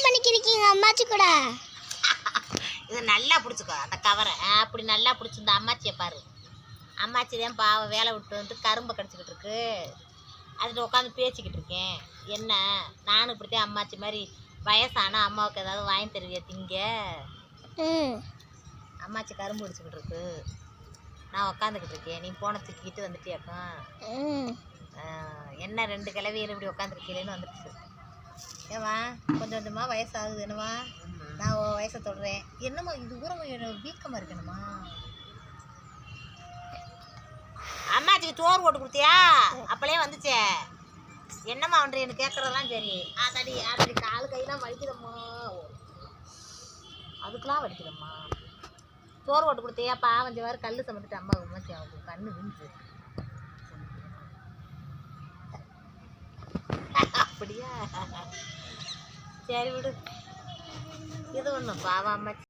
பண்ணிக்கிறீங்க அம்மாச்சி கூட? இது நல்லா பிடிச்சிக்கோ அந்த கவரை. அப்படி நல்லா பிடிச்சிருந்த அம்மாச்சியை பாரு. அம்மாச்சி தான் பாவம் வேலை விட்டு வந்து கரும்பை கடிச்சிக்கிட்டு இருக்கு. அதில் உட்காந்து பேசிக்கிட்டு இருக்கேன். என்ன நானும் இப்படித்தான் அம்மாச்சி மாதிரி வயசானா அம்மாவுக்கு ஏதாவது வாங்கி தருவியா திங்க? அம்மாச்சி கரும்பு பிடிச்சிக்கிட்டு இருக்கு, நான் உக்காந்துக்கிட்டு இருக்கேன். நீ போனை தூக்கிக்கிட்டு வந்துட்டியாக்கும். என்ன 2 கிழவியில் இப்படி உட்காந்துருக்கீங்களேன்னு வந்துடுச்சு. ஏவா கொஞ்சம் கொஞ்சமாக வயசாகுது என்னவா? நான் வயசை தொடுறேன். என்னம்மா இது ஊரம் வீக்கமாக இருக்கு என்னம்மா? அம்மாச்சிக்கு சோறு போட்டு கொடுத்தியா? அப்பளே வந்துச்சே. என்னம்மா ஒன்று எனக்கு கேட்குறதெல்லாம் சரி. அதடி அதடி காலு கையெல்லாம் வலிக்குதம்மா. அதுக்கெலாம் வலிக்குதம்மா. சோறு போட்டு கொடுத்தியா? பாவம் வேறு கல் சமைச்சிட்டு அம்மா அம்மாச்சி அவங்களுக்கு கண்ணு விழுந்து. அப்படியா? சரி விடு. இது ஒன்றும் பாவம் அம்மாச்சி.